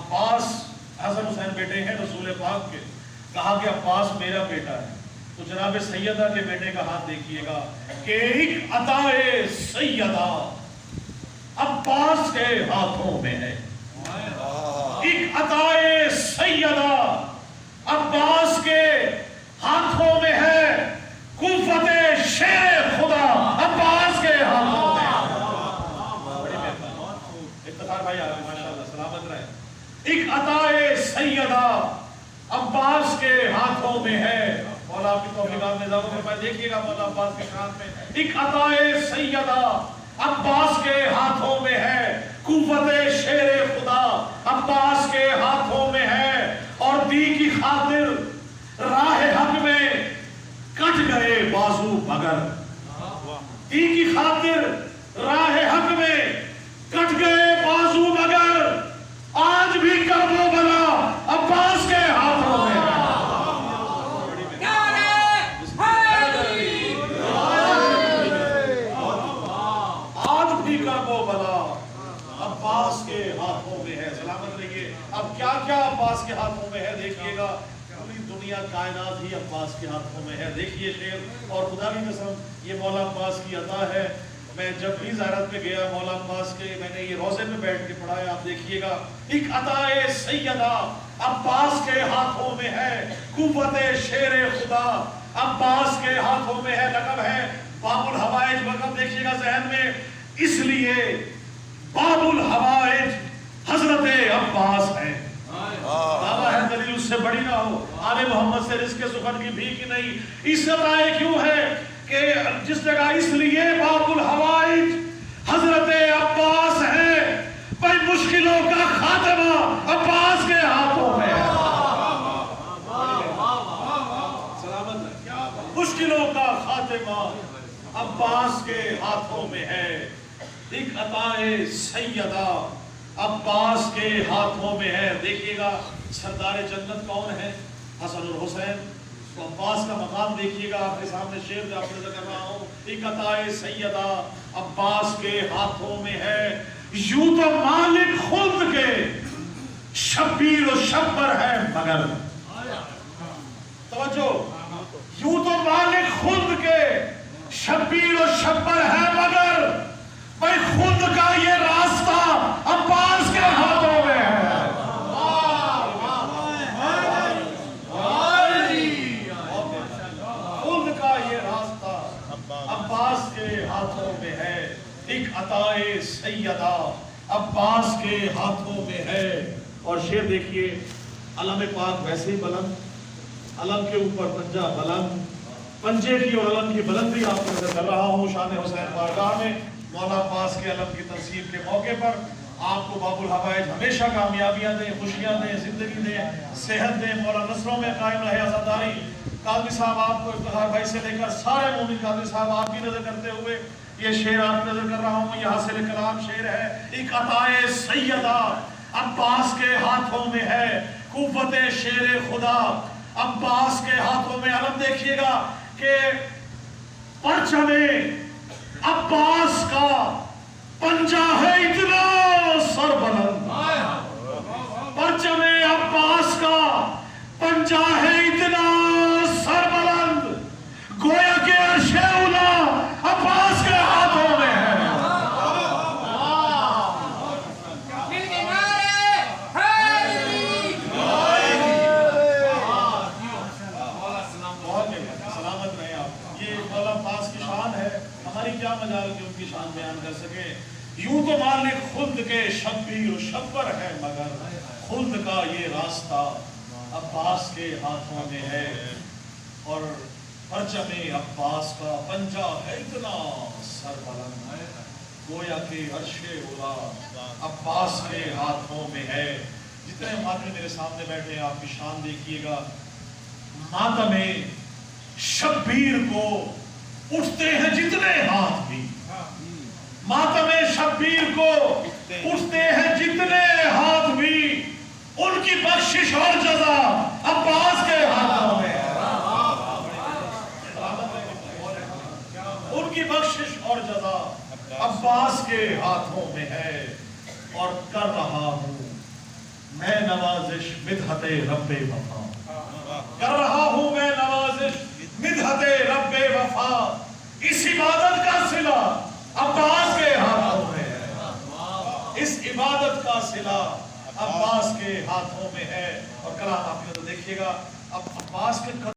عباس حسن حسین بیٹے ہیں رسول پاک کے، کہا کہ عباس میرا بیٹا ہے، تو جناب سیدہ کے بیٹے کا ہاتھ دیکھیے گا کہ ایک عطائے سیدہ عباس کے ہاتھوں میں ہے، ایک عطائے سیدہ عباس کے ہاتھوں میں ہے، قوت شیر خدا عباس کے ہاتھوں میں ہے۔ افتخار بھائی آگے ماشاءاللہ سلامت رہے۔ ایک عطائے سیدہ عباس کے ہاتھوں میں ہے، مولا آپ کی توفیقات میں اضافہ فرمائے۔ دیکھیے گا مولا عباس کے شان میں، ایک عطائے سیدہ عباس کے ہاتھوں میں ہے، قوت شیر خدا عباس کے ہاتھوں میں ہے، اور دی کی خاطر راہ حق میں کٹ گئے بازو مگر، دی کی خاطر راہ حق میں کٹ گئے بازو مگر، آج بھی کرب و بلا عباس کے ہاتھوں میں ہے۔ آج بھی کرب و بلا عباس کے ہاتھوں میں ہے۔ سلامت رہیے۔ اب کیا کیا عباس کے ہاتھوں میں ہے دیکھیے گا، پوری دنیا کائنات ہی عباس کے ہاتھوں میں ہے۔ دیکھیے شعر، اور خدا کی قسم یہ مولا عباس کی عطا ہے۔ میں جب بھی زیارت پہ گیا مولا عباس کے، میں نے یہ روضے پہ بیٹھ کے پڑھا ہے، آپ دیکھیے گا ایک عطائے سیدہ عباس کے ہاتھوں میں ہے، قوت شیر خدا عباس کے ہاتھوں میں ہے۔ لقب ہے باب الحوائج، لقب دیکھیے گا ذہن میں، اس لیے باب الحوائج حضرت عباس ہے۔ دعویٰ ہے دلیل اس سے بڑی نہ ہو، آل محمد سے رزق سخن کی بھیک نہیں۔ اس عطائے کیوں ہے کہ جس جگہ اس لیے باب الحوائج حضرت عباس ہے، بھائی مشکلوں کا خاتمہ عباس کے ہاتھوں میں ہے۔ مشکلوں کا خاتمہ عباس کے ہاتھوں میں ہے۔ ایک عطائے سیدہ عباس کے ہاتھوں میں ہے۔ دیکھیے گا سردار جنت کون ہے؟ حسن اور حسین۔ تو عباس کا مقام دیکھیے گا، آپ کے سامنے شعر میں آپ نظر کر رہا ہوں، ایک عطائے سیدہ عباس کے ہاتھوں میں ہے۔ یوں تو مالک خلد کے شبیر و شبر ہے مگر، توجہ، یوں تو مالک خلد کے شبیر و شبر ہے مگر، بھائی خلد کا یہ راستہ عباس کے ہاتھوں میں ہے۔ خلد کا یہ راستہ عباس کے ہاتھوں میں ہے۔ ایک عطائے سیدہ عباس کے ہاتھوں میں ہے۔ اور شعر دیکھیے، علم پاک ویسے ہی بلند، علم کے اوپر پنجہ بلند، پنجے کی اور علم کی بلندی آپ کو نظر کر رہا ہوں شان حسین بارگاہ میں۔ مولا عباس کے علم کی تنصیب کے موقع پر آپ کو باب الحوائج ہمیشہ کامیابیاں دیں، خوشیاں دیں، زندگی دیں، صحت دیں، مولا نصروں میں قائم رہے عزاداری۔ قاضی صاحب آپ کو افتخار بھائی سے لے کر سارے مومن قاضی صاحب آپ کی نظر کرتے ہوئے یہ شعر آپ کی نظر کر رہا ہوں، یہ حاصل کلام شعر ہے۔ ایک عطائے سیدہ عباس کے ہاتھوں میں ہے، قوت شیر خدا عباس کے ہاتھوں میں۔ علم دیکھیے گا کہ پرچم عباس کا پنجہ ہے اتنا سر بلند، پرچم عباس کا پنجہ ہے اتنا سر بلند، گویا کہ عرش اولا عباس کے ہاتھوں میں ہے۔ سلامت رہے آپ۔ یہ مولا عباس کی شان ہے، ہماری کیا مجال کہ ان کی شان بیان کر سکے۔ یوں تو مالک خلد کے شبیر و شبر ہے مگر، خلد کا یہ راستہ عباس کے ہاتھوں میں ہے، اور پرچم عباس کا پنجہ ہے اتنا سر بلند، گویا کہ عرش اولا عباس کے ہاتھوں میں ہے۔ جتنے ماتم میرے سامنے بیٹھے ہیں آپ کی شان دیکھیے گا، ماتم شبیر کو اٹھتے ہیں جتنے ہاتھ بھی، ماتم شبیر کو اٹھتے ہیں جتنے ہاتھ بھی، ان کی بخشش اور جزا عباس کے ہاتھوں میں ہے۔ ان کی بخشش اور جزا عباس کے ہاتھوں میں ہے۔ اور کر رہا ہوں میں مدحت رب وفا، کر رہا ہوں میں نوازش مدحت رب وفا، اس عبادت کا صلہ عباس کے ہاتھوں میں ہے، اس عبادت کا صلہ عباس کے ہاتھوں میں ہے۔ اور کلام آپ نے تو دیکھیے گا اب عباس کے